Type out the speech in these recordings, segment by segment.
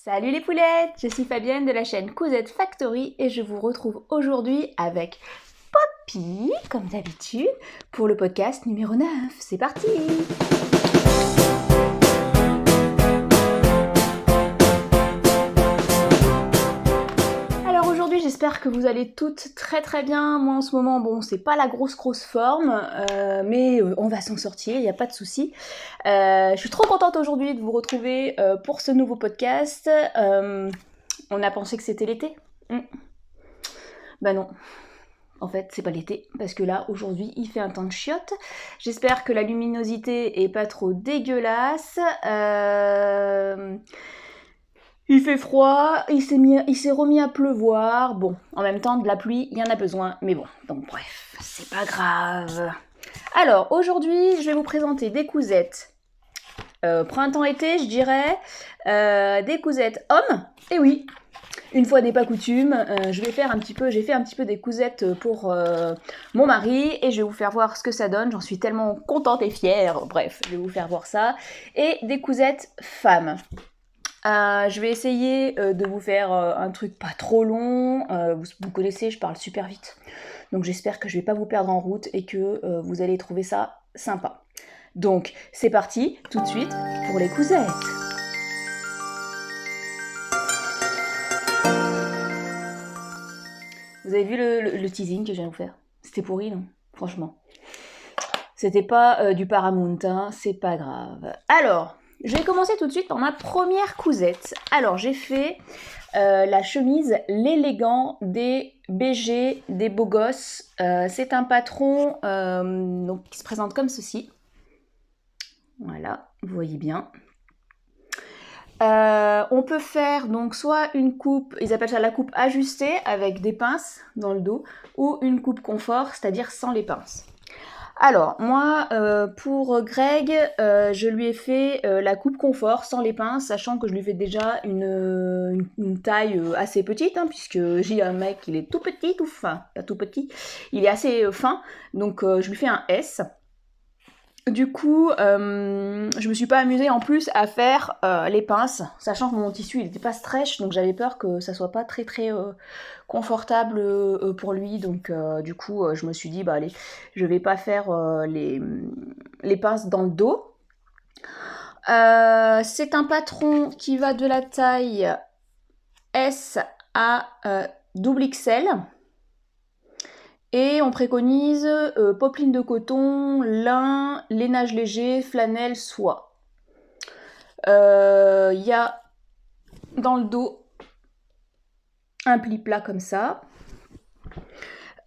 Salut les poulettes, je suis Fabienne de la chaîne Cousette Factory et je vous retrouve aujourd'hui avec Poppy, comme d'habitude, pour le podcast numéro 9. C'est parti! Alors aujourd'hui, j'espère que vous allez toutes très bien. Moi en ce moment, bon, c'est pas la grosse forme, mais on va s'en sortir, il n'y a pas de souci. Je suis trop contente aujourd'hui de vous retrouver pour ce nouveau podcast. On a pensé que c'était l'été. Bah non. En fait, c'est pas l'été, parce que là, aujourd'hui, il fait un temps de chiotte. J'espère que la luminosité est pas trop dégueulasse. Il fait froid, il s'est remis à pleuvoir. Bon, en même temps, de la pluie, il y en a besoin. Mais bon, donc bref, c'est pas grave. Alors, aujourd'hui, je vais vous présenter des cousettes. Printemps-été, je dirais. Des cousettes hommes. Et oui, une fois n'est pas coutume, j'ai fait un petit peu des cousettes pour mon mari et je vais vous faire voir ce que ça donne. J'en suis tellement contente et fière. Bref, je vais vous faire voir ça. Et des cousettes femmes. Je vais essayer de vous faire un truc pas trop long. Vous connaissez, je parle super vite. Donc j'espère que je vais pas vous perdre en route et que vous allez trouver ça sympa. Donc c'est parti, tout de suite, pour les cousettes. Vous avez vu le teasing que je viens de vous faire? C'était pourri, non? Franchement. C'était pas du Paramount, hein, c'est pas grave. Alors, je vais commencer tout de suite par ma première cousette. Alors, j'ai fait la chemise L'élégant des BG, des beaux gosses. C'est un patron donc, qui se présente comme ceci. Voilà, vous voyez bien. On peut faire donc soit une coupe, ils appellent ça la coupe ajustée avec des pinces dans le dos, ou une coupe confort, c'est-à-dire sans les pinces. Alors, moi, pour Greg, je lui ai fait la coupe confort sans les pinces, sachant que je lui fais déjà une taille assez petite, hein, puisque j'ai un mec, il est tout petit, tout fin, pas tout petit, il est assez fin, donc je lui fais un S. Du coup, je me suis pas amusée en plus à faire les pinces, sachant que mon tissu il était pas stretch, donc j'avais peur que ça soit pas très confortable pour lui. Donc du coup, je me suis dit bah allez, je vais pas faire les pinces dans le dos. C'est un patron qui va de la taille S à double XL. Et on préconise popeline de coton, lin, lainage léger, flanelle, soie. Il y a dans le dos un pli plat comme ça.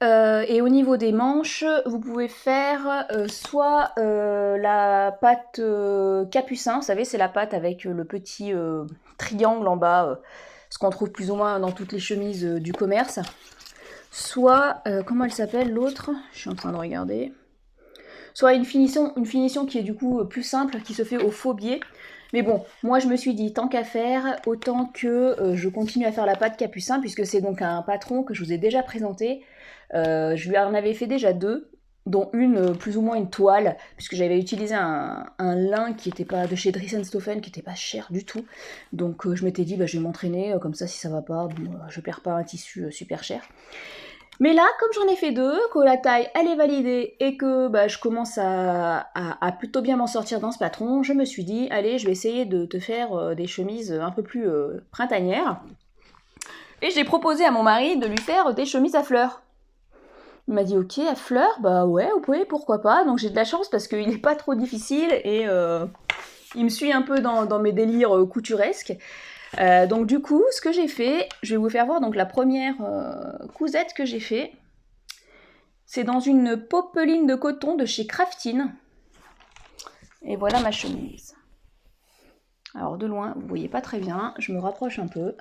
Et au niveau des manches, vous pouvez faire soit la pâte capucin, vous savez, c'est la pâte avec le petit triangle en bas, ce qu'on trouve plus ou moins dans toutes les chemises du commerce. Soit, comment elle s'appelle l'autre? Je suis en train de regarder. Soit une finition qui est du coup plus simple, qui se fait au faux biais. Mais bon, moi je me suis dit, tant qu'à faire, autant que je continue à faire la pâte capucin, puisque c'est donc un patron que je vous ai déjà présenté. Je lui en avais fait déjà deux, dont une plus ou moins une toile, puisque j'avais utilisé un lin qui était pas de chez Dries+Stoffen, qui était pas cher du tout. Donc je m'étais dit, bah, je vais m'entraîner, comme ça si ça va pas, bon, je perds pas un tissu super cher. Mais là, comme j'en ai fait deux, que la taille elle est validée et que bah, je commence à plutôt bien m'en sortir dans ce patron, je me suis dit, allez, je vais essayer de te faire des chemises un peu plus printanières. Et j'ai proposé à mon mari de lui faire des chemises à fleurs. Il m'a dit, ok, à fleurs, bah ouais, pourquoi pas. Donc j'ai de la chance parce qu'il n'est pas trop difficile et il me suit un peu dans mes délires couturesques. Donc du coup, ce que j'ai fait, je vais vous faire voir donc la première cousette que j'ai fait. C'est dans une popeline de coton de chez Craftine. Et voilà ma chemise. Alors de loin, vous voyez pas très bien, je me rapproche un peu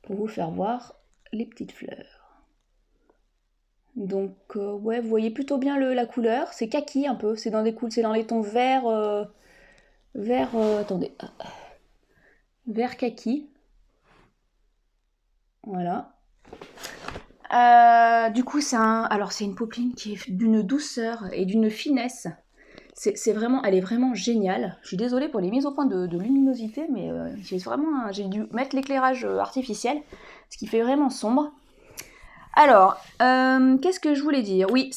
pour vous faire voir les petites fleurs. Donc ouais, vous voyez plutôt bien la couleur, c'est kaki un peu, c'est dans les tons vert, attendez, vert kaki. Voilà. Du coup, c'est une popeline qui est d'une douceur et d'une finesse. C'est vraiment, elle est vraiment géniale. Je suis désolée pour les mises au point de luminosité, mais j'ai dû mettre l'éclairage artificiel, ce qui fait vraiment sombre. Alors, qu'est-ce que je voulais dire? Oui,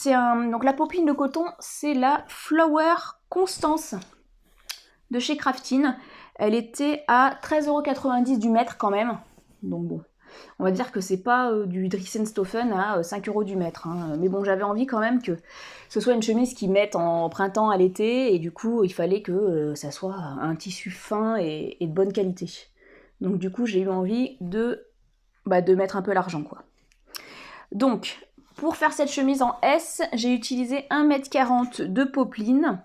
donc la popeline de coton, c'est la Flower Constance de chez Craftine. Elle était à 13,90 € du mètre quand même. Donc bon, on va dire que c'est pas du Drissenstoffen à 5 € du mètre. Hein. Mais bon, j'avais envie quand même que ce soit une chemise qui mette en printemps à l'été. Et du coup, il fallait que ça soit un tissu fin et de bonne qualité. Donc du coup, j'ai eu envie de mettre un peu l'argent, quoi. Donc, pour faire cette chemise en S, j'ai utilisé 1,40 m de popeline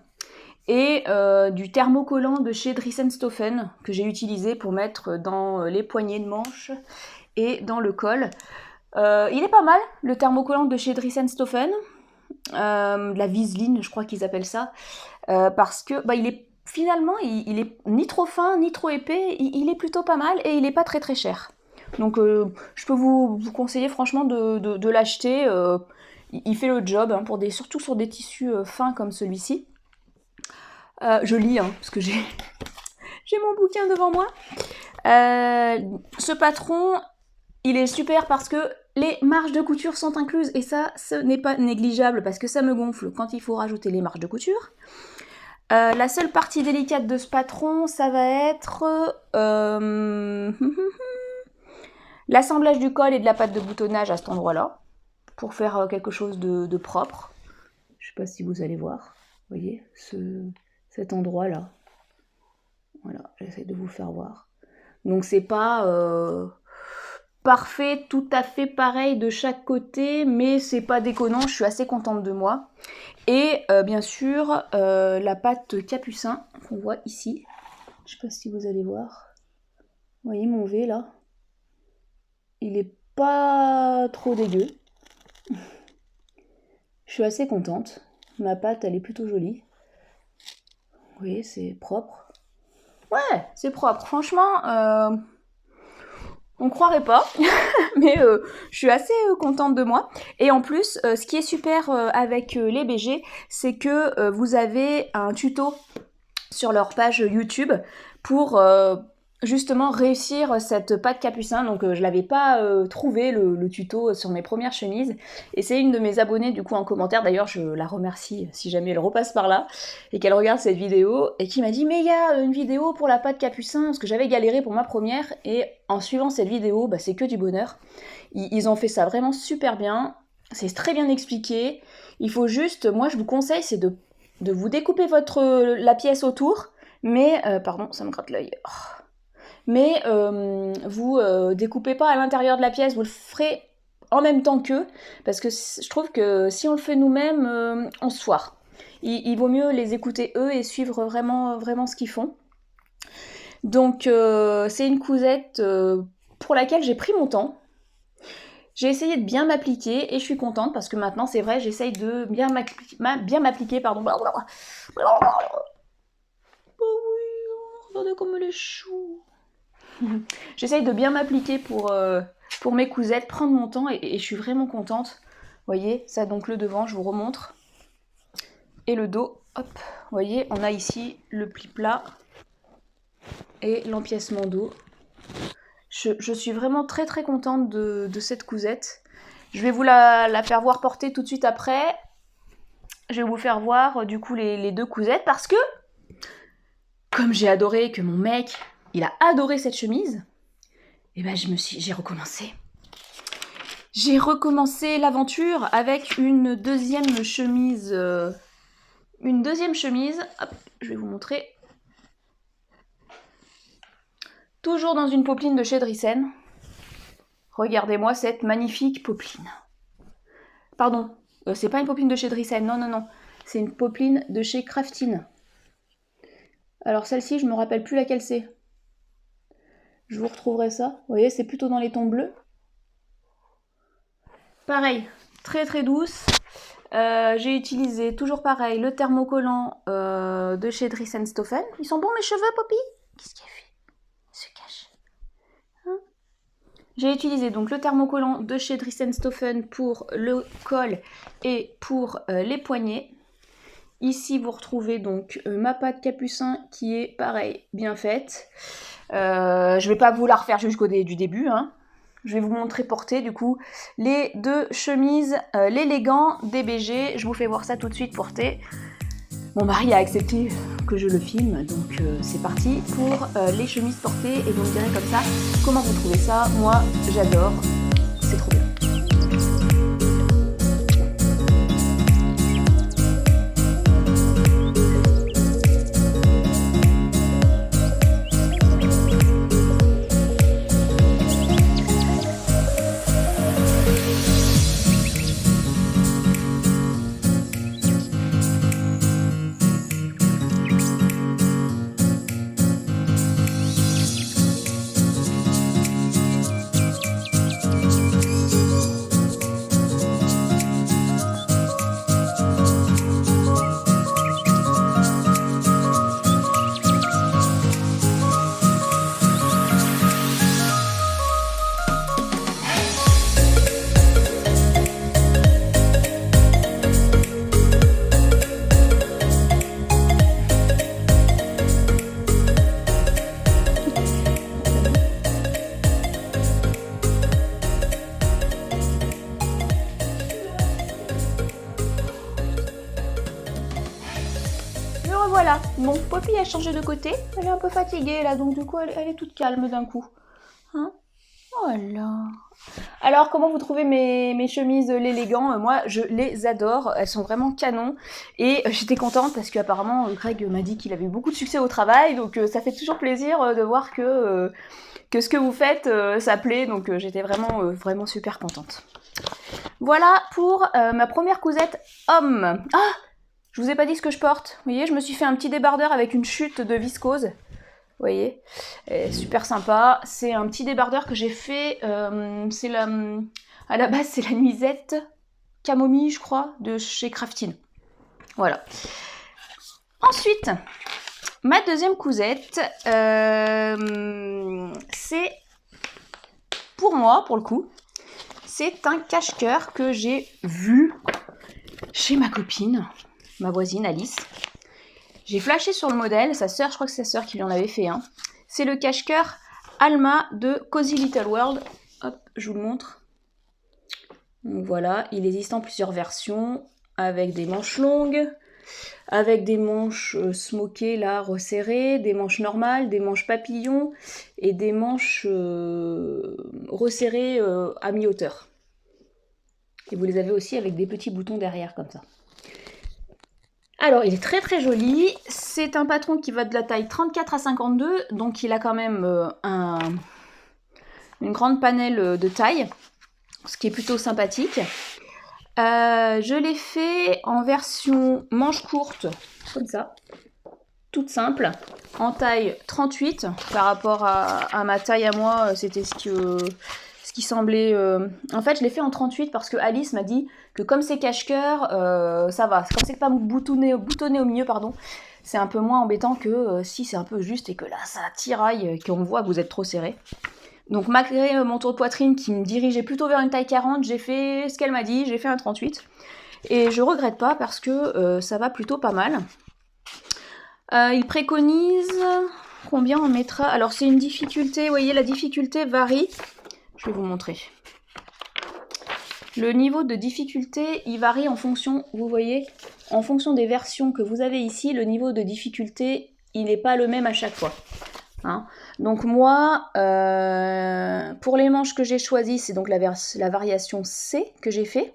et du thermocollant de chez Drissenstoffen que j'ai utilisé pour mettre dans les poignées de manche et dans le col. Il est pas mal, le thermocollant de chez Drissenstoffen, la Viseline, je crois qu'ils appellent ça, parce que il est finalement, il est ni trop fin ni trop épais, il est plutôt pas mal et il est pas très très cher. Donc je peux vous conseiller franchement de l'acheter. Il fait le job, hein, surtout sur des tissus fins comme celui-ci. Je lis, hein, parce que j'ai mon bouquin devant moi. Ce patron, il est super parce que les marges de couture sont incluses. Et ça, ce n'est pas négligeable parce que ça me gonfle quand il faut rajouter les marges de couture. La seule partie délicate de ce patron, ça va être l'assemblage du col et de la patte de boutonnage à cet endroit-là, pour faire quelque chose de propre. Je sais pas si vous allez voir. Vous voyez, cet endroit-là. Voilà, j'essaie de vous faire voir. Donc c'est pas parfait, tout à fait pareil de chaque côté, mais c'est pas déconnant, je suis assez contente de moi. Et bien sûr, la pâte capucin qu'on voit ici. Je sais pas si vous allez voir. Vous voyez mon V là? Il est pas trop dégueu. Je suis assez contente. Ma pâte, elle est plutôt jolie. Vous voyez, c'est propre. Ouais, c'est propre. Franchement, on croirait pas, mais je suis assez contente de moi. Et en plus, ce qui est super avec les BG, c'est que vous avez un tuto sur leur page YouTube pour justement réussir cette pâte capucin. Donc je l'avais pas trouvé le tuto sur mes premières chemises, et c'est une de mes abonnées du coup en commentaire, d'ailleurs je la remercie si jamais elle repasse par là et qu'elle regarde cette vidéo, et qui m'a dit mais il y a une vidéo pour la pâte capucin parce que j'avais galéré pour ma première, et en suivant cette vidéo c'est que du bonheur. Ils ont fait ça vraiment super bien, c'est très bien expliqué. Il faut juste, moi je vous conseille, c'est de vous découper la pièce autour, mais pardon, ça me gratte l'œil. Oh. Mais vous découpez pas à l'intérieur de la pièce, vous le ferez en même temps qu'eux, parce que je trouve que si on le fait nous-mêmes, on se foire. Il vaut mieux les écouter eux et suivre vraiment, vraiment ce qu'ils font. Donc c'est une cousette pour laquelle j'ai pris mon temps. J'ai essayé de bien m'appliquer et je suis contente parce que maintenant, c'est vrai, j'essaye de bien m'appliquer, pardon. Oh oui, regardez comme les choux. J'essaye de bien m'appliquer pour mes cousettes, prendre mon temps, et je suis vraiment contente. Vous voyez, ça donc le devant, je vous remontre. Et le dos, hop, vous voyez, on a ici le pli plat et l'empiècement dos. Je suis vraiment très très contente de cette cousette. Je vais vous la faire voir porter tout de suite après. Je vais vous faire voir du coup les deux cousettes parce que, comme j'ai adoré, que mon mec, il a adoré cette chemise, et ben j'ai recommencé. J'ai recommencé l'aventure avec une deuxième chemise. Hop, je vais vous montrer. Toujours dans une popeline de chez Drissen. Regardez-moi cette magnifique popeline. Pardon, c'est pas une popeline de chez Drissen, non. C'est une popeline de chez Craftine. Alors celle-ci, je me rappelle plus laquelle c'est. Je vous retrouverai ça. Vous voyez, c'est plutôt dans les tons bleus. Pareil, très très douce. J'ai utilisé, toujours pareil, le thermocollant de chez Drissenstoffen. Ils sont bons mes cheveux, Poppy? Qu'est-ce qu'il a fait? Il se cache. Hein? J'ai utilisé donc le thermocollant de chez Drissenstoffen pour le col et pour les poignets. Ici, vous retrouvez donc ma patte capucin qui est pareil, bien faite. Je vais pas vous la refaire jusqu'au du début, hein. Je vais vous montrer porter du coup les deux chemises, l'élégant DBG. Je vous fais voir ça tout de suite porter. Mon mari a accepté que je le filme, donc c'est parti pour les chemises portées. Et vous me direz comme ça comment vous trouvez ça. Moi, j'adore. C'est trop bien. Voilà, bon, Poppy a changé de côté, elle est un peu fatiguée là, donc du coup elle est toute calme d'un coup. Hein, voilà. Alors comment vous trouvez mes chemises l'élégant? Moi je les adore, elles sont vraiment canon. Et j'étais contente parce qu'apparemment Greg m'a dit qu'il avait eu beaucoup de succès au travail, donc ça fait toujours plaisir de voir que ce que vous faites ça plaît, donc j'étais vraiment super contente. Voilà pour ma première cousette homme. Ah, je vous ai pas dit ce que je porte. Vous voyez, je me suis fait un petit débardeur avec une chute de viscose. Vous voyez, super sympa. C'est un petit débardeur que j'ai fait. À la base, c'est la nuisette camomille, je crois, de chez Craftin. Voilà. Ensuite, ma deuxième cousette, c'est pour moi, pour le coup, c'est un cache-cœur que j'ai vu chez ma copine. Ma voisine Alice. J'ai flashé sur le modèle, sa sœur, je crois que c'est sa sœur qui lui en avait fait un. C'est le cache-cœur Alma de Cozy Little World. Hop, je vous le montre. Donc voilà, il existe en plusieurs versions, avec des manches longues, avec des manches smokées là, resserrées, des manches normales, des manches papillons et des manches resserrées à mi-hauteur. Et vous les avez aussi avec des petits boutons derrière comme ça. Alors, il est très très joli. C'est un patron qui va de la taille 34 à 52, donc il a quand même une grande panelle de taille, ce qui est plutôt sympathique. Je l'ai fait en version manche courte, comme ça, toute simple, en taille 38. Par rapport à ma taille à moi, c'était ce qui semblait... En fait, je l'ai fait en 38 parce que Alice m'a dit que comme c'est cache-cœur, ça va. Comme c'est pas boutonné au milieu, pardon, c'est un peu moins embêtant que si c'est un peu juste et que là, ça tiraille, qu'on voit que vous êtes trop serré. Donc malgré mon tour de poitrine qui me dirigeait plutôt vers une taille 40, j'ai fait ce qu'elle m'a dit, j'ai fait un 38. Et je regrette pas parce que ça va plutôt pas mal. Il préconise... Combien on mettra? Alors c'est une difficulté, vous voyez, la difficulté varie. Je vais vous montrer. Le niveau de difficulté, il varie en fonction, vous voyez, en fonction des versions que vous avez ici, le niveau de difficulté, il n'est pas le même à chaque fois. Hein. Donc moi, pour les manches que j'ai choisies, c'est donc la variation C que j'ai fait.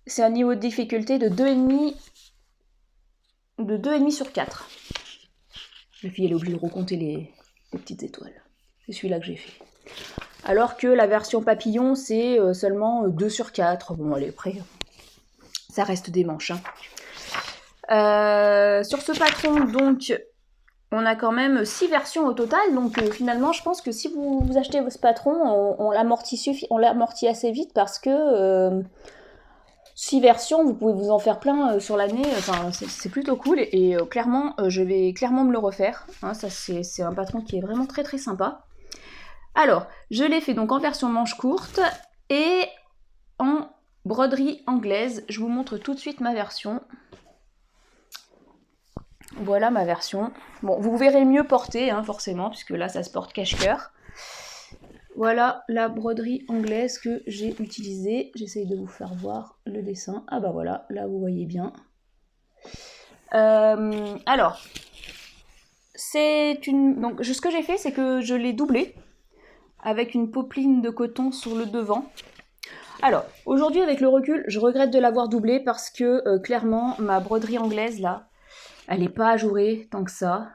C'est un niveau de difficulté de 2,5 sur 4. La fille, elle est obligée de recompter les petites étoiles. C'est celui-là que j'ai fait. Alors que la version papillon, c'est seulement 2 sur 4. Bon, allez, après, ça reste des manches. Hein. Sur ce patron, donc, on a quand même 6 versions au total. Donc, finalement, je pense que si vous achetez ce patron, on l'amortit assez vite parce que 6 versions, vous pouvez vous en faire plein sur l'année. Enfin, c'est plutôt cool. Et clairement, je vais clairement me le refaire. Hein, ça, c'est un patron qui est vraiment très très sympa. Alors, je l'ai fait donc en version manche courte et en broderie anglaise. Je vous montre tout de suite ma version. Voilà ma version. Bon, vous verrez mieux porter, hein, forcément, puisque là, ça se porte cache-cœur. Voilà la broderie anglaise que j'ai utilisée. J'essaye de vous faire voir le dessin. Ah bah voilà, là vous voyez bien. Alors, donc ce que j'ai fait, c'est que je l'ai doublé avec une popeline de coton sur le devant. Alors, aujourd'hui avec le recul, je regrette de l'avoir doublé parce que clairement, ma broderie anglaise là, elle n'est pas ajourée tant que ça.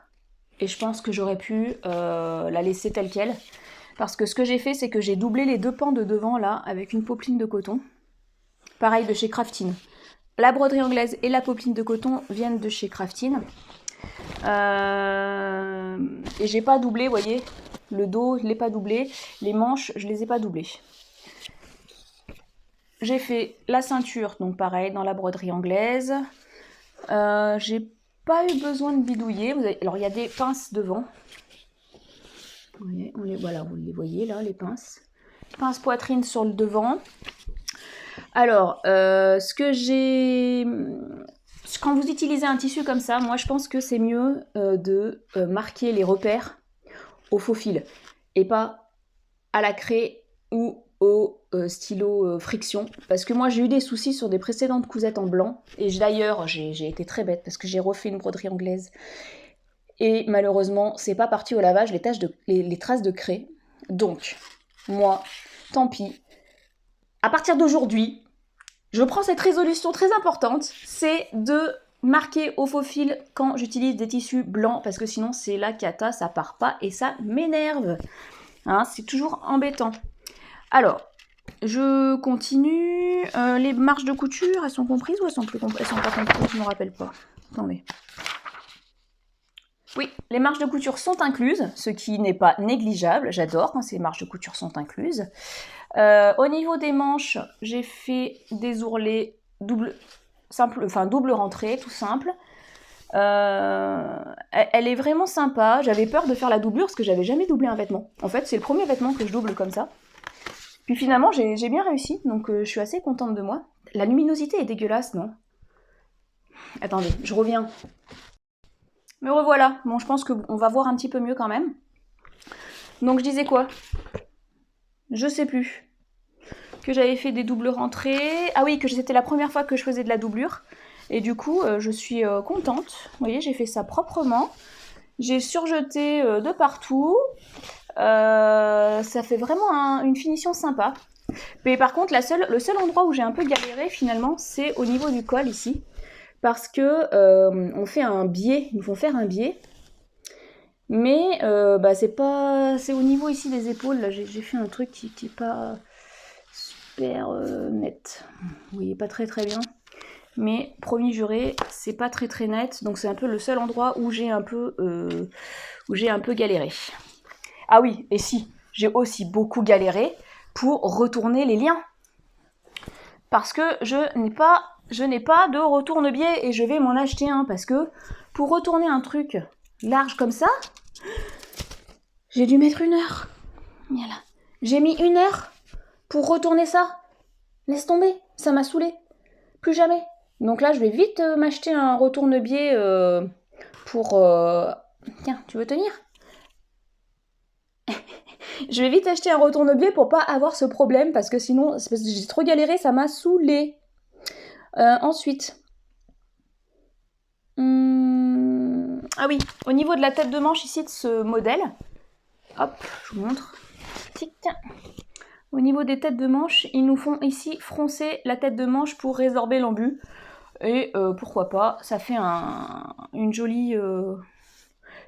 Et je pense que j'aurais pu la laisser telle quelle. Parce que ce que j'ai fait, c'est que j'ai doublé les deux pans de devant là avec une popeline de coton. Pareil de chez Craftine. La broderie anglaise et la popeline de coton viennent de chez Craftine. Et j'ai pas doublé, vous voyez, le dos, je l'ai pas doublé. Les manches, je les ai pas doublées. J'ai fait la ceinture, donc pareil, dans la broderie anglaise. J'ai pas eu besoin de bidouiller. Alors, il y a des pinces devant. Voilà, vous les voyez là, les pinces. Pince poitrine sur le devant. Alors, ce que j'ai... Quand vous utilisez un tissu comme ça, moi je pense que c'est mieux de marquer les repères au faux fil et pas à la craie ou au stylo friction. Parce que moi j'ai eu des soucis sur des précédentes cousettes en blanc. Et d'ailleurs, j'ai été très bête parce que j'ai refait une broderie anglaise. Et malheureusement, c'est pas parti au lavage, les traces de craie. Donc, moi, tant pis. À partir d'aujourd'hui, je prends cette résolution très importante, c'est de marquer au faux fil quand j'utilise des tissus blancs, parce que sinon c'est la cata, ça part pas et ça m'énerve. Hein, c'est toujours embêtant. Alors, je continue. Les marges de couture, elles sont comprises ou elles sont pas comprises? Je ne me rappelle pas. Attendez. Oui, les marges de couture sont incluses, ce qui n'est pas négligeable. J'adore quand ces marges de couture sont incluses. Au niveau des manches, j'ai fait des ourlets double rentrée, tout simple. Elle est vraiment sympa. J'avais peur de faire la doublure parce que j'avais jamais doublé un vêtement. En fait, c'est le premier vêtement que je double comme ça. Puis finalement, j'ai bien réussi, donc je suis assez contente de moi. La luminosité est dégueulasse, non? Attendez, je reviens. Me revoilà. Bon, je pense qu'on va voir un petit peu mieux quand même. Donc je disais quoi? Je sais plus. Que j'avais fait des doubles rentrées. Ah oui, que c'était la première fois que je faisais de la doublure. Et du coup, je suis contente. Vous voyez, j'ai fait ça proprement. J'ai surjeté de partout. Ça fait vraiment une finition sympa. Mais par contre, le seul endroit où j'ai un peu galéré finalement, c'est au niveau du col ici. Parce que on fait un biais, ils font faire un biais. Mais c'est au niveau ici des épaules, là j'ai fait un truc qui n'est pas super net. Vous voyez pas très très bien. Mais promis juré, c'est pas très très net. Donc c'est un peu le seul endroit où j'ai un peu galéré. Ah oui, et si, j'ai aussi beaucoup galéré pour retourner les liens. Parce que je n'ai pas de retourne-biais et je vais m'en acheter un. Parce que pour retourner un truc large comme ça, j'ai dû mettre 1 heure. Voilà. J'ai mis 1 heure pour retourner ça. Laisse tomber, ça m'a saoulée. Plus jamais. Donc là, je vais vite m'acheter un retourne-biais pour... Tiens, tu veux tenir? Je vais vite acheter un retourne-biais pour pas avoir ce problème parce que sinon, c'est parce que j'ai trop galéré, ça m'a saoulée. Ensuite... Ah oui, au niveau de la tête de manche ici de ce modèle, hop, je vous montre. Tic. Au niveau des têtes de manche, ils nous font ici froncer la tête de manche pour résorber l'embu. Et pourquoi pas, ça fait une jolie...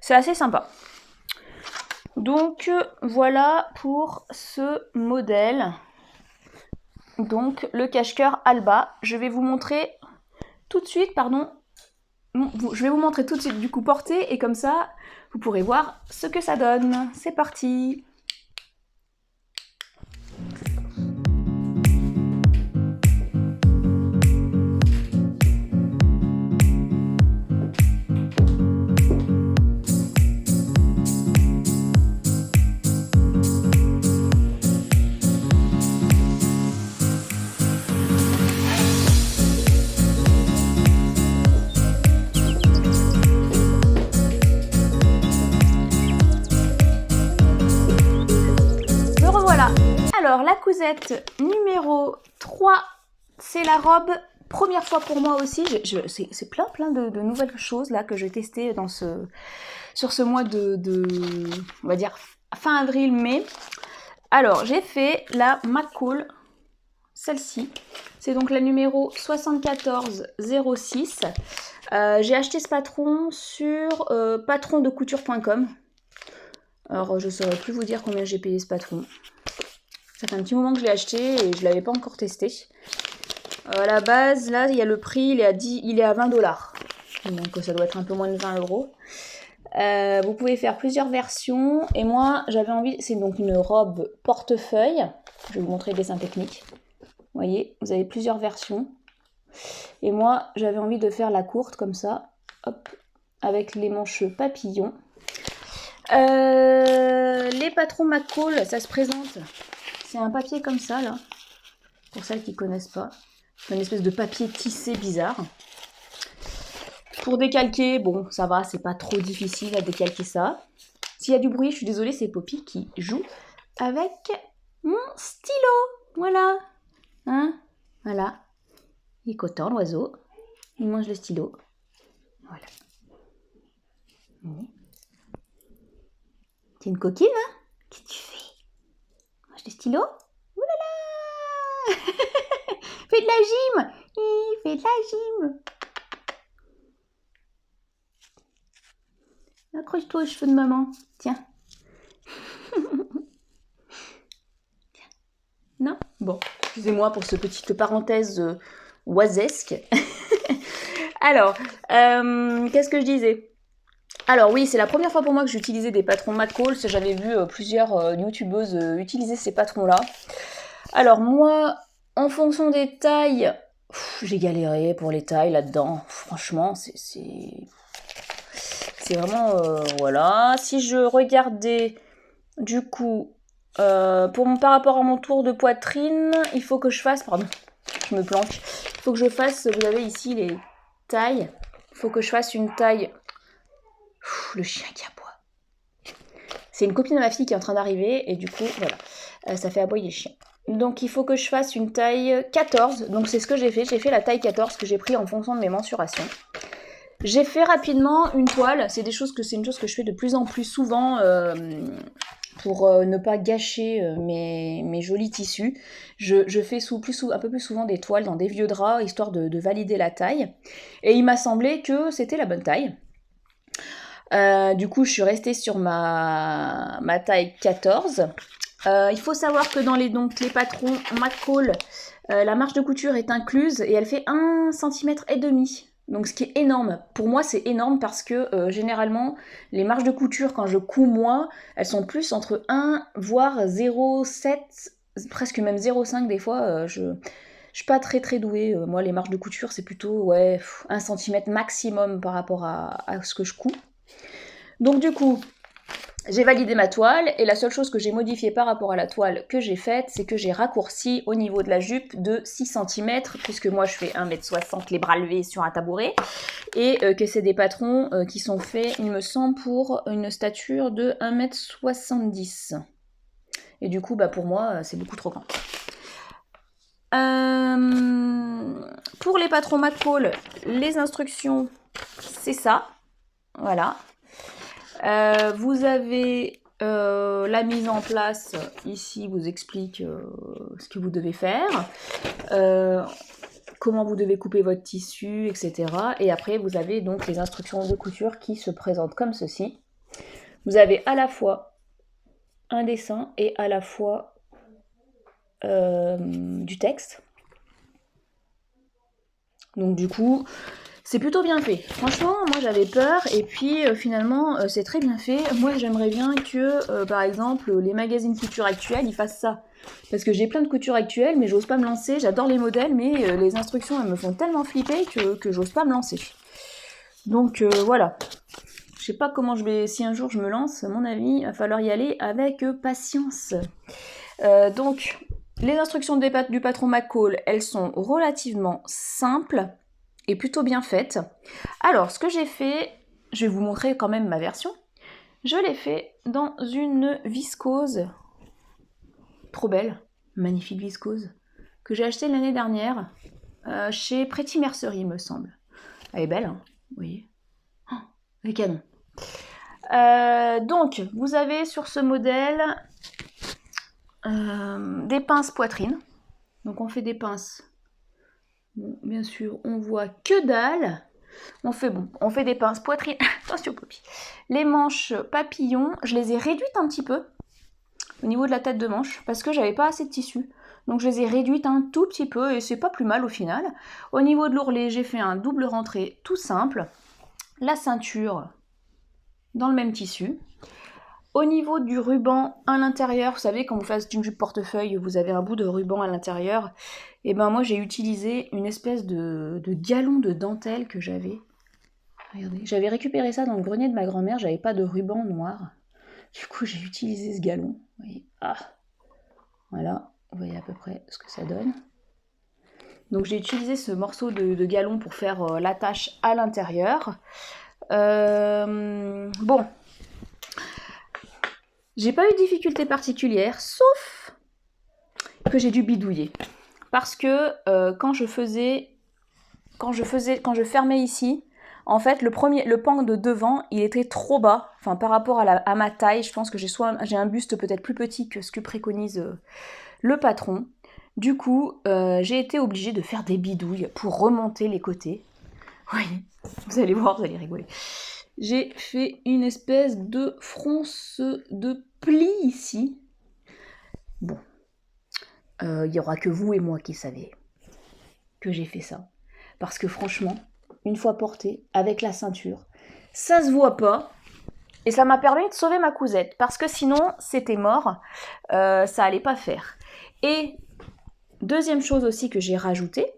C'est assez sympa. Donc voilà pour ce modèle. Donc le cache-cœur Alba. Je vais vous montrer tout de suite, je vais vous montrer tout de suite du coup porté et comme ça vous pourrez voir ce que ça donne. C'est parti! Alors, la cousette numéro 3, c'est la robe. Première fois pour moi aussi, c'est plein de nouvelles choses là que j'ai testées sur ce mois on va dire, fin avril-mai. Alors, j'ai fait la McCall, celle-ci. C'est donc la numéro 7406. J'ai acheté ce patron sur patrondecouture.com. Alors, je ne saurais plus vous dire combien j'ai payé ce patron. Ça fait un petit moment que je l'ai acheté et je ne l'avais pas encore testé. À la base, là, il y a le prix, il est à 20 $. Donc ça doit être un peu moins de 20 €. Vous pouvez faire plusieurs versions. Et moi, j'avais envie... C'est donc une robe portefeuille. Je vais vous montrer le dessin technique. Vous voyez, vous avez plusieurs versions. Et moi, j'avais envie de faire la courte, comme ça. Hop, avec les manches papillons. Les patrons McCall, ça se présente. C'est un papier comme ça, là. Pour celles qui ne connaissent pas. C'est une espèce de papier tissé bizarre. Pour décalquer, bon, ça va, c'est pas trop difficile à décalquer ça. S'il y a du bruit, je suis désolée, c'est Poppy qui joue avec mon stylo. Voilà. Hein? Voilà. Il est content, l'oiseau. Il mange le stylo. Voilà. T'es une coquine, hein? Qu'est-ce que tu fais? Mange le stylo? Ouh là là! Fais de la gym! Il fait de la gym! Accroche-toi aux cheveux de maman. Tiens. Non? Bon, excusez-moi pour cette petite parenthèse oisesque. Alors, qu'est-ce que je disais? Alors oui, c'est la première fois pour moi que j'utilisais des patrons McCall. J'avais vu plusieurs youtubeuses utiliser ces patrons-là. Alors moi, en fonction des tailles, j'ai galéré pour les tailles là-dedans. Franchement, c'est vraiment... voilà. Si je regardais, du coup, par rapport à mon tour de poitrine, il faut que je fasse... Pardon, je me planque. Il faut que je fasse... Vous avez ici les tailles. Il faut que je fasse une taille... le chien qui aboie. C'est une copine de ma fille qui est en train d'arriver. Et du coup, voilà. Ça fait aboyer les chiens. Donc il faut que je fasse une taille 14. Donc c'est ce que j'ai fait. J'ai fait la taille 14 que j'ai pris en fonction de mes mensurations. J'ai fait rapidement une toile. C'est une chose que je fais de plus en plus souvent pour ne pas gâcher mes jolis tissus. Je fais un peu plus souvent des toiles dans des vieux draps, histoire de valider la taille. Et il m'a semblé que c'était la bonne taille. Du coup, je suis restée sur ma taille 14. Il faut savoir que dans les patrons McCall, la marge de couture est incluse et elle fait 1,5 cm. Donc ce qui est énorme. Pour moi, c'est énorme parce que généralement, les marges de couture, quand je couds moi, elles sont plus entre 1 voire 0,7, presque même 0,5 des fois. Je suis pas très douée. Moi, les marges de couture, c'est plutôt 1 cm maximum par rapport à ce que je couds. Donc du coup, j'ai validé ma toile et la seule chose que j'ai modifiée par rapport à la toile que j'ai faite, c'est que j'ai raccourci au niveau de la jupe de 6 cm, puisque moi je fais 1,60 m les bras levés sur un tabouret, et que c'est des patrons qui sont faits, il me semble, pour une stature de 1,70 m. Et du coup, pour moi, c'est beaucoup trop grand. Pour les patrons McCall, les instructions, c'est ça. Voilà. Vous avez la mise en place, ici vous explique ce que vous devez faire, comment vous devez couper votre tissu, etc. Et après vous avez donc les instructions de couture qui se présentent comme ceci. Vous avez à la fois un dessin et à la fois du texte. Donc du coup... c'est plutôt bien fait. Franchement, moi j'avais peur et puis finalement c'est très bien fait. Moi j'aimerais bien que par exemple les magazines couture actuels ils fassent ça. Parce que j'ai plein de couture actuelles mais j'ose pas me lancer. J'adore les modèles mais les instructions elles me font tellement flipper que j'ose pas me lancer. Donc voilà. Je sais pas comment si un jour je me lance, à mon avis il va falloir y aller avec patience. Donc les instructions du patron McCall, elles sont relativement simples et plutôt bien faite. Alors, ce que j'ai fait, je vais vous montrer quand même ma version. Je l'ai fait dans une viscose. Trop belle. magnifique viscose, que j'ai acheté l'année dernière chez Pretty Mercery, il me semble. Elle est belle, hein, vous voyez. Oh, elle est canon. Donc, vous avez sur ce modèle des pinces poitrine. Donc, on fait des pinces. Bon, bien sûr, on voit que dalle. On fait des pinces poitrine. Attention, Poppy. Les manches papillons, je les ai réduites un petit peu au niveau de la tête de manche parce que j'avais pas assez de tissu. Donc je les ai réduites un tout petit peu et c'est pas plus mal au final. Au niveau de l'ourlet, j'ai fait un double rentré tout simple. La ceinture dans le même tissu. Au niveau du ruban à l'intérieur, vous savez, quand vous faites une jupe portefeuille, vous avez un bout de ruban à l'intérieur. Et ben moi j'ai utilisé une espèce de galon de dentelle que j'avais. Regardez, j'avais récupéré ça dans le grenier de ma grand-mère, j'avais pas de ruban noir. Du coup j'ai utilisé ce galon. Vous voyez, voilà, vous voyez à peu près ce que ça donne. Donc j'ai utilisé ce morceau de galon pour faire l'attache à l'intérieur. Bon. J'ai pas eu de difficulté particulière, sauf que j'ai dû bidouiller. Parce que quand je fermais ici, en fait, le pan de devant, il était trop bas. Enfin, par rapport à ma taille, je pense que j'ai un buste peut-être plus petit que ce que préconise le patron. Du coup, j'ai été obligée de faire des bidouilles pour remonter les côtés. Oui, vous allez voir, vous allez rigoler. J'ai fait une espèce de fronce de pli ici. Bon, il n'y aura que vous et moi qui savez que j'ai fait ça. Parce que franchement, une fois portée, avec la ceinture, ça se voit pas. Et ça m'a permis de sauver ma cousette. Parce que sinon, c'était mort. Ça allait pas faire. Et deuxième chose aussi que j'ai rajouté.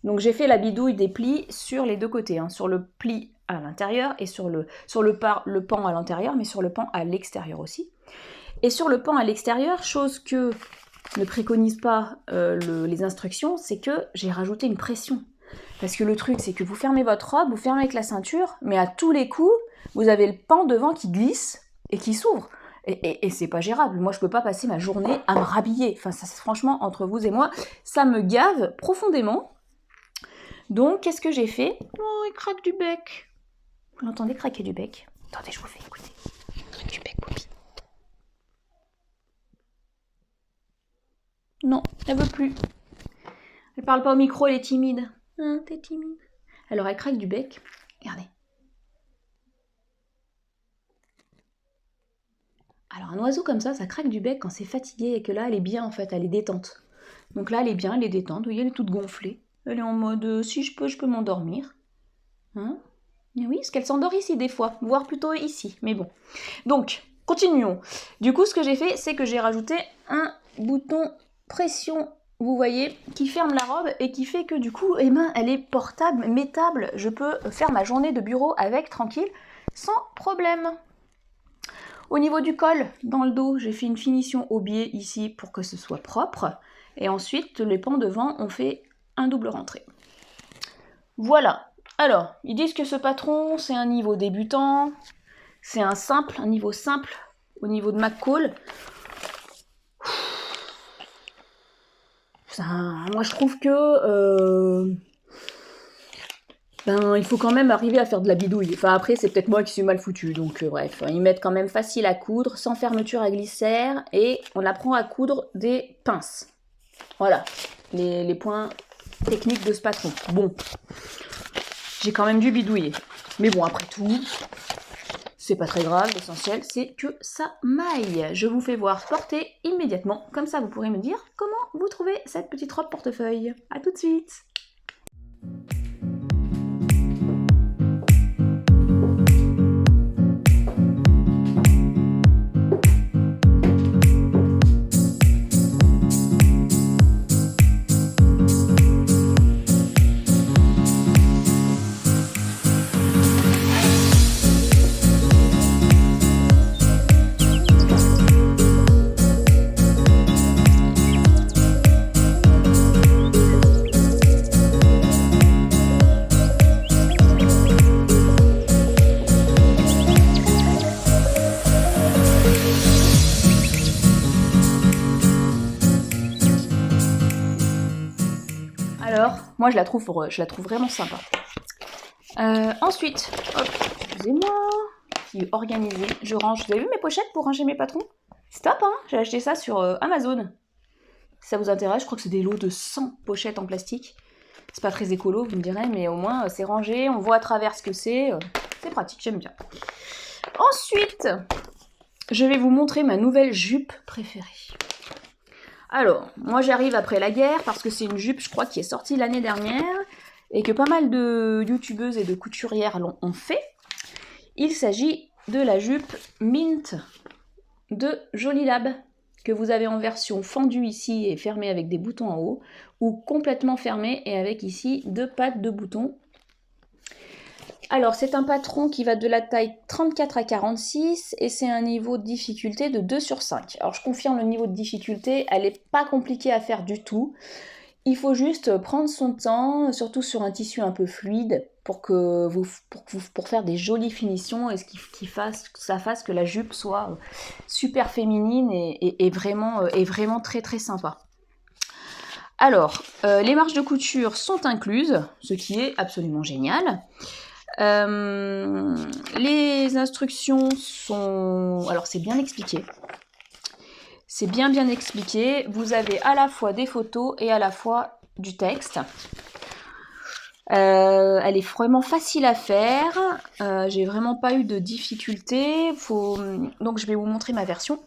Donc j'ai fait la bidouille des plis sur les deux côtés. Hein, sur le pli à l'intérieur et sur le pan à l'intérieur, mais sur le pan à l'extérieur aussi. Et sur le pan à l'extérieur, chose que ne préconisent pas les instructions, c'est que j'ai rajouté une pression. Parce que le truc, c'est que vous fermez votre robe, vous fermez avec la ceinture, mais à tous les coups, vous avez le pan devant qui glisse et qui s'ouvre. Et c'est pas gérable. Moi, je peux pas passer ma journée à me rhabiller. Enfin, ça, franchement, entre vous et moi, ça me gave profondément. Donc, qu'est-ce que j'ai fait? Oh, il craque du bec. Vous l'entendez craquer du bec? Attendez, je vous fais écouter. Craque du bec, Poppy. Non, elle veut plus. Elle parle pas au micro, elle est timide. Hein, t'es timide. Alors, elle craque du bec. Regardez. Alors, un oiseau comme ça craque du bec quand c'est fatigué et que là, elle est bien, en fait, elle est détente. Donc là, elle est bien, elle est détente. Vous voyez, elle est toute gonflée. Elle est en mode, si je peux m'endormir. Hein? Et oui, parce qu'elle s'endort ici des fois, voire plutôt ici, mais bon. Donc, continuons. Du coup, ce que j'ai fait, c'est que j'ai rajouté un bouton pression, vous voyez, qui ferme la robe et qui fait que du coup, eh ben, elle est portable, mettable. Je peux faire ma journée de bureau avec, tranquille, sans problème. Au niveau du col, dans le dos, j'ai fait une finition au biais ici pour que ce soit propre. Et ensuite, les pans devant, on fait un double rentré. Voilà. Alors, ils disent que ce patron, c'est un niveau débutant, c'est un niveau simple au niveau de McCall. Moi, je trouve que il faut quand même arriver à faire de la bidouille. Enfin, après, c'est peut-être moi qui suis mal foutu. Donc, bref, ils mettent quand même facile à coudre, sans fermeture à glissaire, et on apprend à coudre des pinces. Voilà, les points techniques de ce patron. Bon. J'ai quand même dû bidouiller. Mais bon, après tout, c'est pas très grave. L'essentiel, c'est que ça maille. Je vous fais voir porter immédiatement. Comme ça, vous pourrez me dire comment vous trouvez cette petite robe portefeuille. À tout de suite. Alors, moi je la trouve vraiment sympa. Ensuite, hop, excusez-moi, qui est organisé, je range. Vous avez vu mes pochettes pour ranger mes patrons? C'est top, hein? J'ai acheté ça sur Amazon. Si ça vous intéresse, je crois que c'est des lots de 100 pochettes en plastique. C'est pas très écolo, vous me direz, mais au moins c'est rangé, on voit à travers ce que c'est. C'est pratique, j'aime bien. Ensuite, je vais vous montrer ma nouvelle jupe préférée. Alors, moi j'arrive après la guerre parce que c'est une jupe, je crois, qui est sortie l'année dernière et que pas mal de youtubeuses et de couturières ont fait. Il s'agit de la jupe Mint de Jolie Lab, que vous avez en version fendue ici et fermée avec des boutons en haut, ou complètement fermée et avec ici 2 pattes de boutons. Alors c'est un patron qui va de la taille 34 à 46 et c'est un niveau de difficulté de 2 sur 5. Alors je confirme le niveau de difficulté, elle n'est pas compliquée à faire du tout. Il faut juste prendre son temps, surtout sur un tissu un peu fluide, pour faire des jolies finitions et ça fasse que la jupe soit super féminine et vraiment très très sympa. Alors, les marges de couture sont incluses, ce qui est absolument génial. Les instructions sont... Alors, c'est bien expliqué. C'est bien expliqué. Vous avez à la fois des photos et à la fois du texte. Elle est vraiment facile à faire. J'ai vraiment pas eu de difficultés. Donc je vais vous montrer ma version.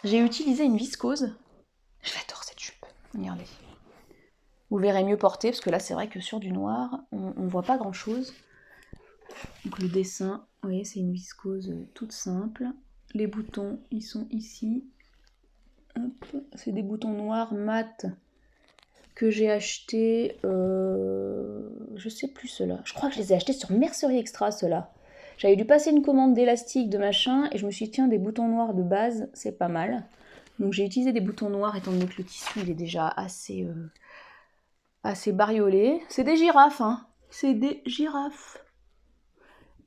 J'ai utilisé une viscose. Je l'adore cette jupe. Regardez. Vous verrez mieux porter parce que là c'est vrai que sur du noir, on voit pas grand chose. Donc le dessin, vous voyez, c'est une viscose toute simple. Les boutons, ils sont ici. C'est des boutons noirs mat que j'ai achetés, je sais plus ceux-là. Je crois que je les ai achetés sur Mercerie Extra, ceux-là. J'avais dû passer une commande d'élastique, de machin, et je me suis dit, tiens, des boutons noirs de base, c'est pas mal. Donc j'ai utilisé des boutons noirs, étant donné que le tissu, il est déjà assez bariolé. C'est des girafes, hein. C'est des girafes.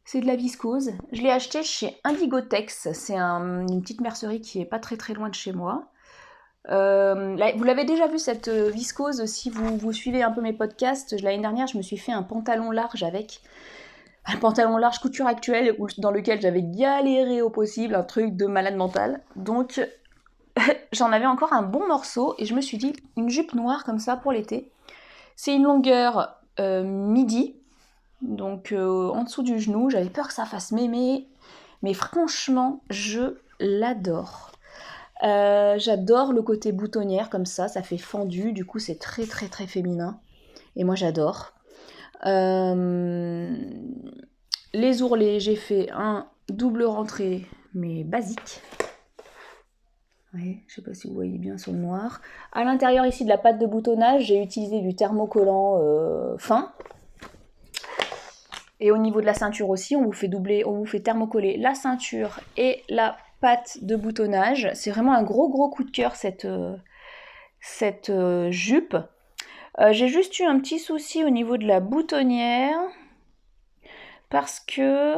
C'est de la viscose. Je l'ai acheté chez Indigotex. C'est une petite mercerie qui est pas très très loin de chez moi. Vous l'avez déjà vu cette viscose si vous suivez un peu mes podcasts. L'année dernière je me suis fait un pantalon large avec un pantalon large couture actuelle dans lequel j'avais galéré au possible, un truc de malade mental. Donc j'en avais encore un bon morceau et je me suis dit une jupe noire comme ça pour l'été. C'est une longueur midi, donc en dessous du genou. J'avais peur que ça fasse mémé, mais franchement je l'adore. J'adore le côté boutonnière comme ça fait fendu, du coup c'est très très très féminin et moi j'adore. Les ourlets, j'ai fait un double rentrée mais basique. Ouais, je sais pas si vous voyez bien sur le noir. À l'intérieur ici de la patte de boutonnage, j'ai utilisé du thermocollant fin. Et au niveau de la ceinture aussi, on vous fait thermocoller la ceinture et la patte de boutonnage. C'est vraiment un gros coup de cœur cette jupe. J'ai juste eu un petit souci au niveau de la boutonnière parce que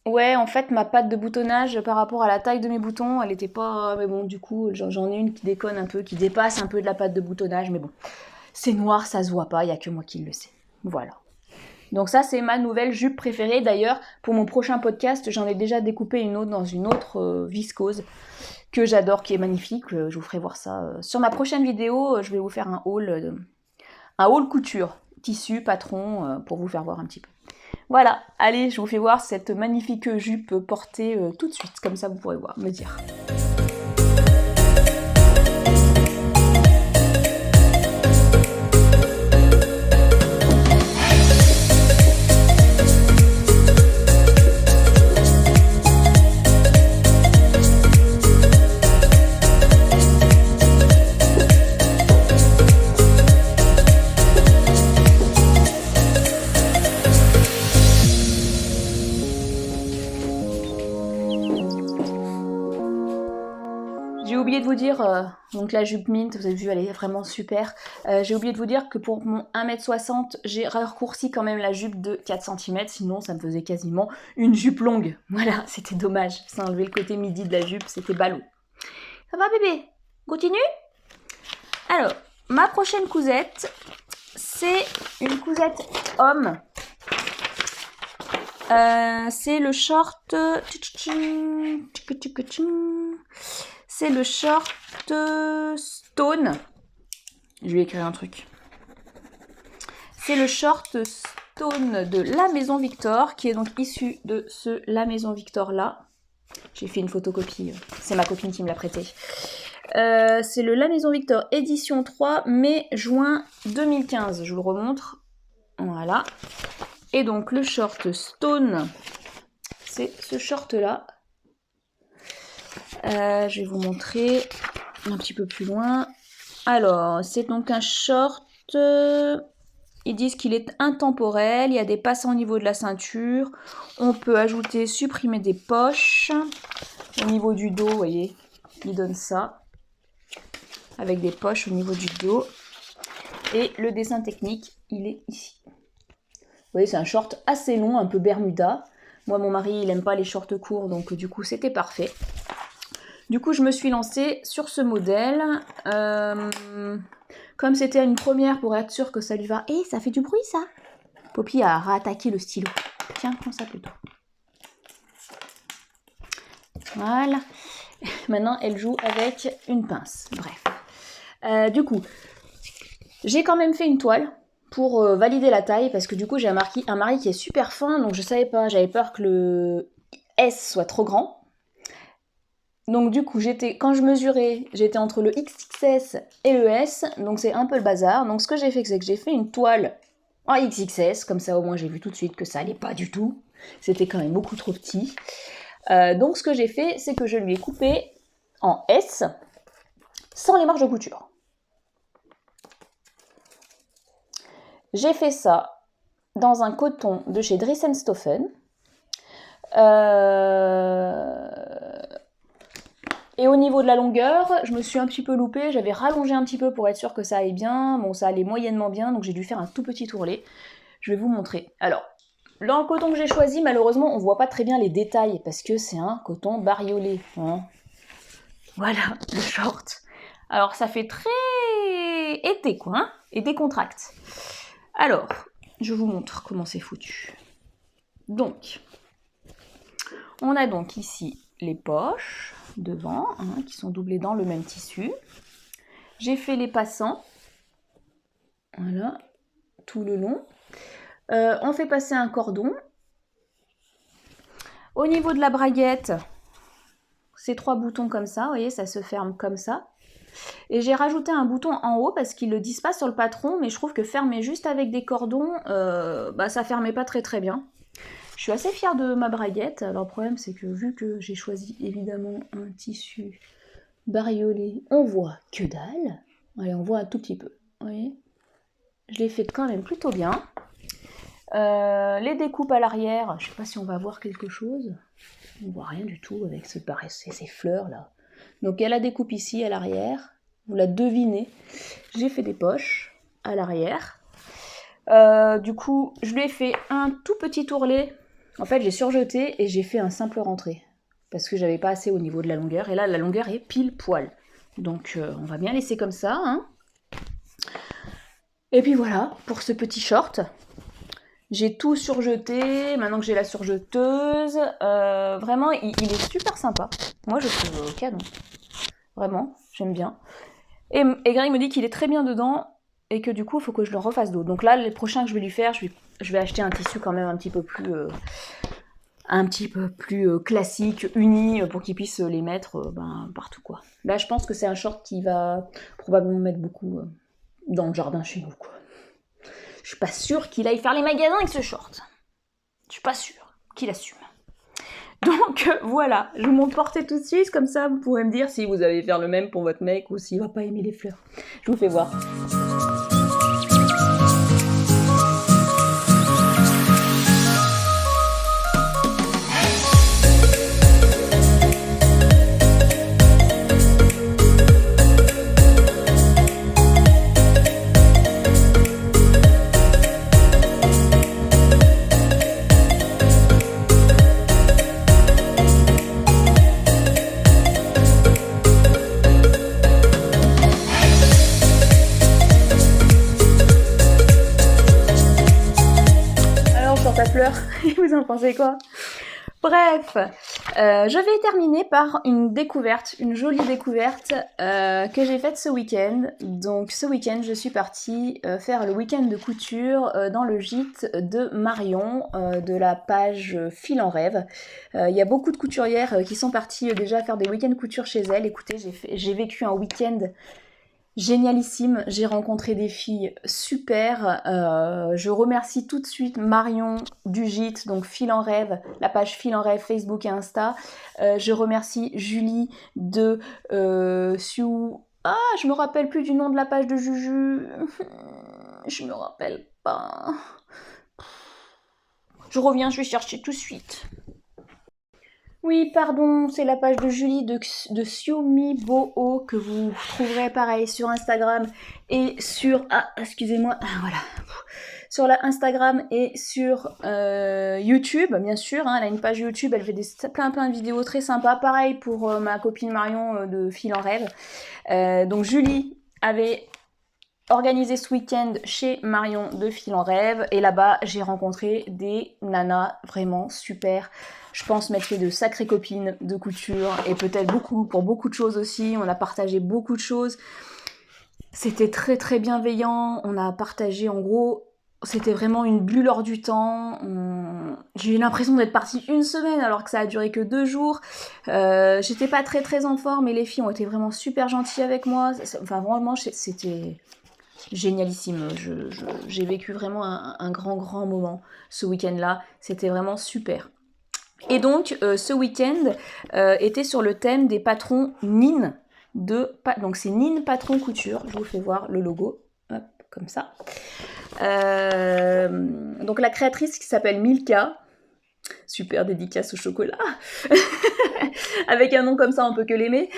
ouais, en fait ma patte de boutonnage par rapport à la taille de mes boutons, elle était pas... Mais bon, du coup j'en ai une qui déconne un peu, qui dépasse un peu de la patte de boutonnage, mais bon, c'est noir, ça se voit pas, il y a que moi qui le sais. Voilà. Donc ça, c'est ma nouvelle jupe préférée. D'ailleurs, pour mon prochain podcast, j'en ai déjà découpé une autre dans une autre viscose que j'adore, qui est magnifique. Je vous ferai voir ça. Sur ma prochaine vidéo, je vais vous faire un haul couture, tissu, patron, pour vous faire voir un petit peu. Voilà, allez, je vous fais voir cette magnifique jupe portée tout de suite. Comme ça, vous pourrez voir, me dire. J'ai oublié de vous dire, donc la jupe Mint, vous avez vu, elle est vraiment super. J'ai oublié de vous dire que pour mon 1m60, j'ai raccourci quand même la jupe de 4 cm, sinon ça me faisait quasiment une jupe longue. Voilà, c'était dommage, ça enlevait le côté midi de la jupe, c'était ballot. Ça va bébé? Continue? Alors, ma prochaine cousette, c'est une cousette homme. C'est le short... C'est le short Stone. Je vais écrire un truc. C'est le short Stone de La Maison Victor, qui est donc issu de ce La Maison Victor là. J'ai fait une photocopie, c'est ma copine qui me l'a prêté. C'est le La Maison Victor édition 3 mai-juin 2015. Je vous le remontre. Voilà. Et donc le short Stone, c'est ce short là. Je vais vous montrer un petit peu plus loin. Alors, c'est donc un short. Ils disent qu'il est intemporel. Il y a des passants au niveau de la ceinture. On peut ajouter, supprimer des poches. Au niveau du dos, vous voyez, il donne ça. Avec des poches au niveau du dos. Et le dessin technique, il est ici. Vous voyez, c'est un short assez long, un peu Bermuda. Moi, mon mari, il n'aime pas les shorts courts, donc du coup, c'était parfait. Du coup, je me suis lancée sur ce modèle. Comme c'était une première pour être sûre que ça lui va. Eh, ça fait du bruit, ça. Poppy a rattaqué le stylo. Tiens, prends ça plutôt. Voilà. Maintenant, elle joue avec une pince. Bref. Du coup, j'ai quand même fait une toile pour valider la taille, parce que du coup j'ai un mari qui est super fin, donc je savais pas, j'avais peur que le S soit trop grand. Donc du coup quand je mesurais, j'étais entre le XXS et le S, donc c'est un peu le bazar. Donc ce que j'ai fait, c'est que j'ai fait une toile en XXS, comme ça au moins j'ai vu tout de suite que ça allait pas du tout. C'était quand même beaucoup trop petit. Donc ce que j'ai fait, c'est que je lui ai coupé en S, sans les marges de couture. J'ai fait ça dans un coton de chez Dries & Stoffen. Et au niveau de la longueur, je me suis un petit peu loupée. J'avais rallongé un petit peu pour être sûre que ça allait bien. Bon, ça allait moyennement bien, donc j'ai dû faire un tout petit ourlet. Je vais vous montrer. Alors, dans le coton que j'ai choisi, malheureusement, on voit pas très bien les détails parce que c'est un coton bariolé. Hein. Voilà, le short. Alors, ça fait très été, quoi. Hein, et décontracte. Alors, je vous montre comment c'est foutu. Donc, on a donc ici les poches devant, hein, qui sont doublées dans le même tissu. J'ai fait les passants, voilà, tout le long. On fait passer un cordon. Au niveau de la braguette, ces 3 boutons comme ça, vous voyez, ça se ferme comme ça. Et j'ai rajouté un bouton en haut parce qu'ils ne le disent pas sur le patron, mais je trouve que fermer juste avec des cordons, ça fermait pas très très bien. Je suis assez fière de ma braguette. Alors le problème c'est que vu que j'ai choisi évidemment un tissu bariolé, on voit que dalle. Allez, on voit un tout petit peu. Vous voyez, je l'ai fait quand même plutôt bien. Les découpes à l'arrière, je sais pas si on va voir quelque chose. On voit rien du tout avec ces fleurs là. Donc il y a la découpe ici à l'arrière, vous la devinez. J'ai fait des poches à l'arrière. Du coup, je lui ai fait un tout petit ourlet. En fait, j'ai surjeté et j'ai fait un simple rentré. Parce que j'avais pas assez au niveau de la longueur. Et là, la longueur est pile poil. Donc, on va bien laisser comme ça. Hein. Et puis voilà, pour ce petit short. J'ai tout surjeté. Maintenant que j'ai la surjeteuse. Vraiment, il est super sympa. Moi, je trouve canon. Vraiment, j'aime bien. Et Greg me dit qu'il est très bien dedans. Et que du coup, il faut que je le refasse d'autres. Donc là, les prochains que je vais lui faire, je vais acheter un tissu quand même un petit peu plus classique, uni, pour qu'il puisse les mettre partout, quoi. Là, je pense que c'est un short qui va probablement mettre beaucoup dans le jardin chez nous, quoi. Je suis pas sûre qu'il aille faire les magasins avec ce short. Je suis pas sûre qu'il assume. Donc voilà, je vous montre porter tout de suite, comme ça vous pourrez me dire si vous allez faire le même pour votre mec ou s'il va pas aimer les fleurs. Je vous fais voir. en pensez quoi? Bref, je vais terminer par une découverte, une jolie découverte que j'ai faite ce week-end. Donc ce week-end, je suis partie faire le week-end de couture dans le gîte de Marion, de la page Fil en Rêve. Il y a beaucoup de couturières qui sont parties déjà faire des week-ends couture chez elles. Écoutez, j'ai vécu un week-end génialissime, j'ai rencontré des filles super. Je remercie tout de suite Marion du gîte, donc Fil en Rêve, la page Fil en Rêve Facebook et Insta. Je remercie Julie de Sioux. Ah, je me rappelle plus du nom de la page de Juju. Je me rappelle pas. Je reviens, je vais chercher tout de suite. Oui, pardon, c'est la page de Julie de Xiaomi Boho que vous trouverez pareil sur Instagram et sur... Ah, excusez-moi, voilà. Sur la Instagram et sur YouTube, bien sûr. Hein, elle a une page YouTube, elle fait plein de vidéos très sympas. Pareil pour ma copine Marion de Fil en Rêve. Donc Julie avait organisé ce week-end chez Marion de Fil en Rêve. Et là-bas, j'ai rencontré des nanas vraiment super. Je pense m'être fait de sacrées copines de couture et peut-être pour beaucoup de choses aussi. On a partagé beaucoup de choses. C'était très très bienveillant. On a partagé en gros, c'était vraiment une bulle hors du temps. J'ai eu l'impression d'être partie une semaine alors que ça a duré que 2 jours. J'étais pas très très en forme et les filles ont été vraiment super gentilles avec moi. Enfin vraiment, c'était génialissime. J'ai vécu vraiment un grand moment ce week-end-là. C'était vraiment super. Et donc, ce week-end était sur le thème des patrons Nin. Donc, c'est Nin Patron Couture. Je vous fais voir le logo. Hop, comme ça. Donc, la créatrice qui s'appelle Milka. Super dédicace au chocolat. Avec un nom comme ça, on peut que l'aimer.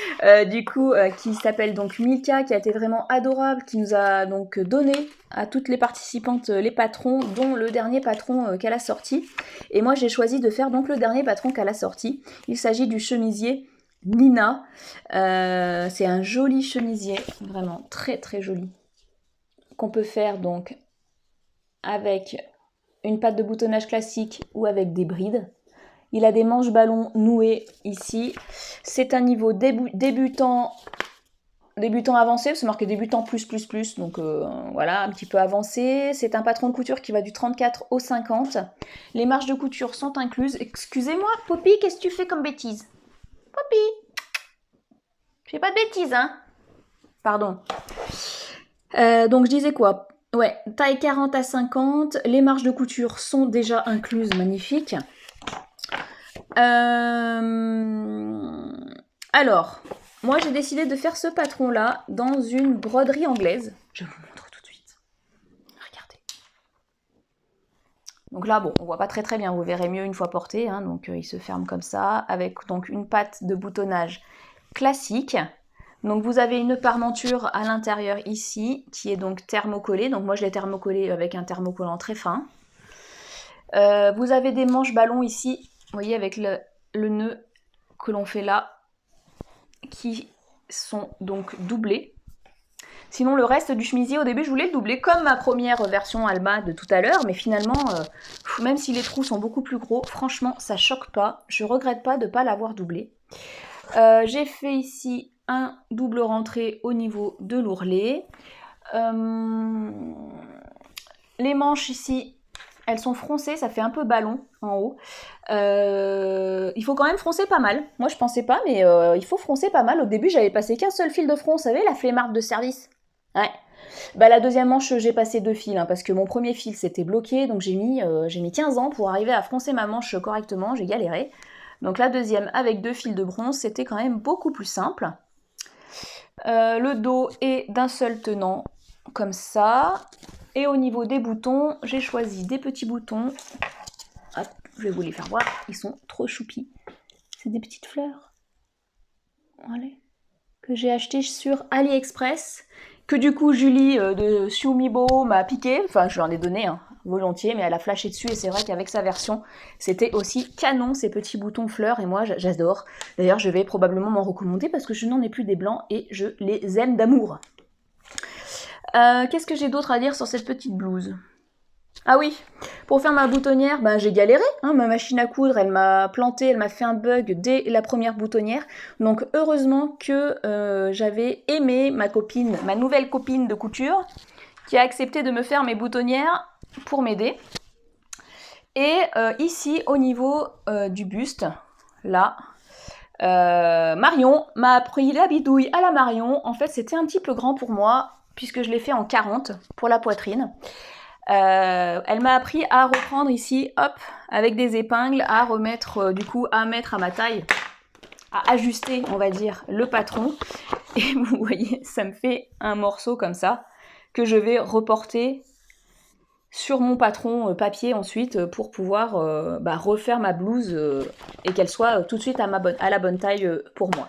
Qui s'appelle donc Milka, qui a été vraiment adorable, qui nous a donc donné à toutes les participantes les patrons, dont le dernier patron qu'elle a sorti. Et moi, j'ai choisi de faire donc le dernier patron qu'elle a sorti. Il s'agit du chemisier Nina. C'est un joli chemisier, vraiment très très joli, qu'on peut faire donc avec une patte de boutonnage classique ou avec des brides. Il a des manches ballons nouées ici. C'est un niveau débutant avancé, c'est marqué débutant plus, donc voilà, un petit peu avancé. C'est un patron de couture qui va du 34 au 50. Les marges de couture sont incluses. Excusez-moi, Poppy, qu'est-ce que tu fais comme bêtise? Poppy, je fais pas de bêtises, hein? Pardon. Donc je disais quoi? Ouais, taille 40 à 50. Les marges de couture sont déjà incluses, magnifique. Alors, moi j'ai décidé de faire ce patron-là dans une broderie anglaise. Je vous montre tout de suite. Regardez. Donc là, bon, on voit pas très bien, vous verrez mieux une fois porté. Hein, donc il se ferme comme ça, avec donc une patte de boutonnage classique. Donc vous avez une parmenture à l'intérieur ici, qui est donc thermocollée. Donc moi je l'ai thermocollée avec un thermocollant très fin. Vous avez des manches ballons ici, vous voyez, avec le nœud que l'on fait là, qui sont donc doublés. Sinon, le reste du chemisier, au début, je voulais le doubler, comme ma première version Alma de tout à l'heure, mais finalement, même si les trous sont beaucoup plus gros, franchement, ça choque pas. Je regrette pas de ne pas l'avoir doublé. J'ai fait ici un double rentré au niveau de l'ourlet. Les manches ici, elles sont froncées, ça fait un peu ballon en haut. Il faut quand même froncer pas mal. Moi, je pensais pas, mais il faut froncer pas mal. Au début, j'avais passé qu'un seul fil de front, vous savez, la flemmarde de service. Ouais. Bah, la deuxième manche, j'ai passé 2 fils, hein, parce que mon premier fil s'était bloqué, donc j'ai mis 15 ans pour arriver à froncer ma manche correctement, j'ai galéré. Donc la deuxième, avec 2 fils de bronze, c'était quand même beaucoup plus simple. Le dos est d'un seul tenant, comme ça. Et au niveau des boutons, j'ai choisi des petits boutons. Hop, je vais vous les faire voir, ils sont trop choupis. C'est des petites fleurs. Voilà. Que j'ai acheté sur AliExpress. Que du coup Julie de Xiaomi Boho m'a piqué. Enfin, je lui en ai donné volontiers, mais elle a flashé dessus. Et c'est vrai qu'avec sa version, c'était aussi canon ces petits boutons fleurs. Et moi, j'adore. D'ailleurs, je vais probablement m'en recommander parce que je n'en ai plus des blancs et je les aime d'amour. Qu'est-ce que j'ai d'autre à dire sur cette petite blouse? Ah oui, Pour faire ma boutonnière, ben, j'ai galéré, hein, ma machine à coudre, elle m'a planté, elle m'a fait un bug dès la première boutonnière. Donc heureusement que j'avais aimé ma copine, ma nouvelle copine de couture, qui a accepté de me faire mes boutonnières pour m'aider. Et ici, au niveau du buste, là, Marion m'a pris la bidouille à la Marion. En fait, c'était un petit peu grand pour moi, puisque je l'ai fait en 40 pour la poitrine. Elle m'a appris à reprendre ici, hop, avec des épingles, à remettre, du coup, à mettre à ma taille, à ajuster, on va dire, le patron. Et vous voyez, ça me fait un morceau comme ça, que je vais reporter sur mon patron papier ensuite pour pouvoir refaire ma blouse et qu'elle soit tout de suite à la bonne taille pour moi.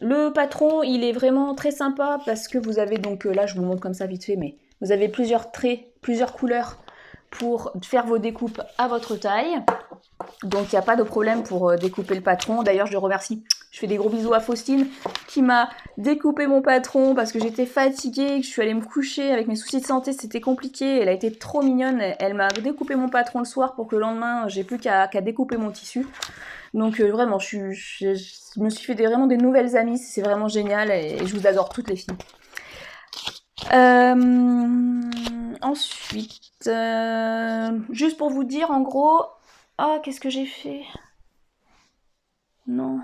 Le patron, il est vraiment très sympa parce que vous avez donc, là je vous montre comme ça vite fait, mais vous avez plusieurs traits, plusieurs couleurs pour faire vos découpes à votre taille. Donc il n'y a pas de problème pour découper le patron. D'ailleurs je le remercie. Je fais des gros bisous à Faustine qui m'a découpé mon patron parce que j'étais fatiguée, que je suis allée me coucher avec mes soucis de santé, c'était compliqué. Elle a été trop mignonne. Elle m'a découpé mon patron le soir pour que le lendemain j'ai plus qu'à découper mon tissu. Donc vraiment, je me suis fait vraiment des nouvelles amies. C'est vraiment génial et je vous adore toutes les filles. Ensuite, juste pour vous dire en gros... Ah, qu'est-ce que j'ai fait? Non.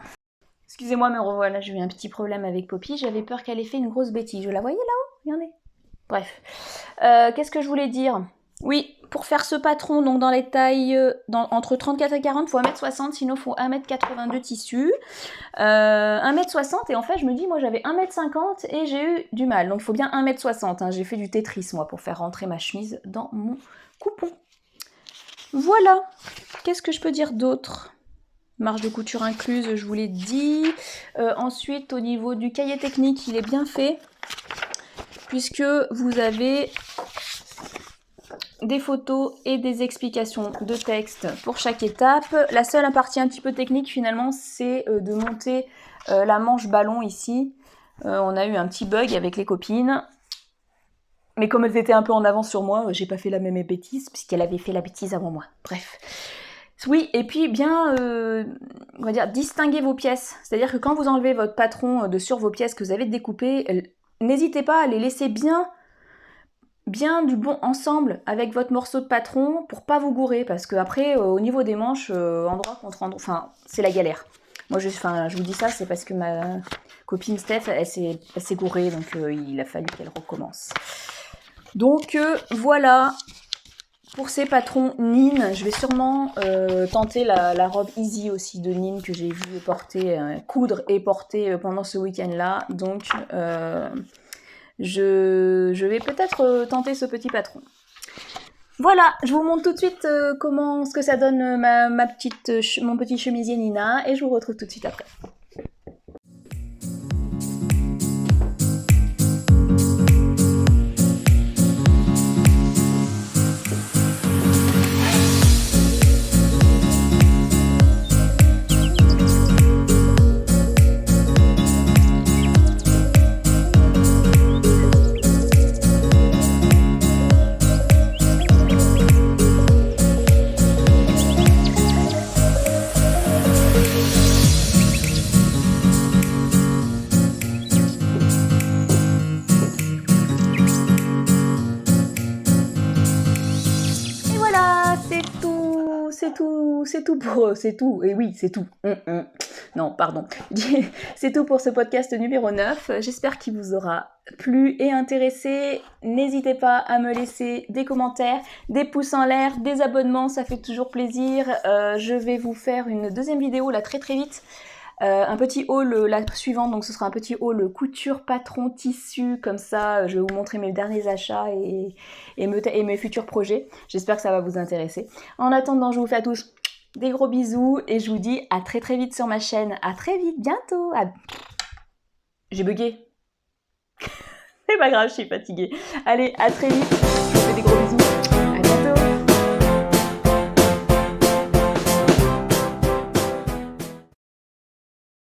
Excusez-moi, mais revoilà, j'ai eu un petit problème avec Poppy. J'avais peur qu'elle ait fait une grosse bêtise. Je la voyais là-haut? Regardez. Bref. Qu'est-ce que je voulais dire? Oui, pour faire ce patron, donc dans les tailles entre 34 et 40, il faut 1m60, sinon il faut 1m80 de tissu. 1m60, et en fait, je me dis, moi j'avais 1m50 et j'ai eu du mal. Donc il faut bien 1m60. Hein. J'ai fait du Tetris, moi, pour faire rentrer ma chemise dans mon coupon. Voilà. Qu'est-ce que je peux dire d'autre? Marge de couture incluse, je vous l'ai dit. Ensuite, au niveau du cahier technique, il est bien fait, puisque vous avez des photos et des explications de texte pour chaque étape. La seule partie un petit peu technique, finalement, c'est de monter la manche ballon ici. On a eu un petit bug avec les copines. Mais comme elles étaient un peu en avance sur moi, j'ai pas fait la même bêtise, puisqu'elle avait fait la bêtise avant moi. Bref. Oui, et puis bien, on va dire, distinguer vos pièces. C'est-à-dire que quand vous enlevez votre patron de sur vos pièces que vous avez découpées, n'hésitez pas à les laisser bien du bon ensemble avec votre morceau de patron pour pas vous gourer. Parce qu'après, au niveau des manches, endroit contre endroit, enfin, c'est la galère. Moi, je vous dis ça, c'est parce que ma copine Steph, elle s'est gourée, donc il a fallu qu'elle recommence. Donc voilà, pour ces patrons Nin, je vais sûrement tenter la robe Easy aussi de Nin que j'ai vu porter, coudre et porter pendant ce week-end-là. Donc je vais peut-être tenter ce petit patron. Voilà, je vous montre tout de suite ce que ça donne mon petit chemisier Nina et je vous retrouve tout de suite après. C'est tout, et oui, c'est tout. Non, pardon. C'est tout pour ce podcast numéro 9. J'espère qu'il vous aura plu et intéressé. N'hésitez pas à me laisser des commentaires, des pouces en l'air, des abonnements, ça fait toujours plaisir. Je vais vous faire une deuxième vidéo là très vite. Un petit haul la suivante, donc ce sera un petit haul couture, patron, tissu, comme ça je vais vous montrer mes derniers achats et mes futurs projets. J'espère que ça va vous intéresser. En attendant, je vous fais à tous des gros bisous et je vous dis à très vite sur ma chaîne. À très vite, bientôt. J'ai bugué. C'est pas grave, je suis fatiguée. Allez, à très vite. Je vous fais des gros bisous.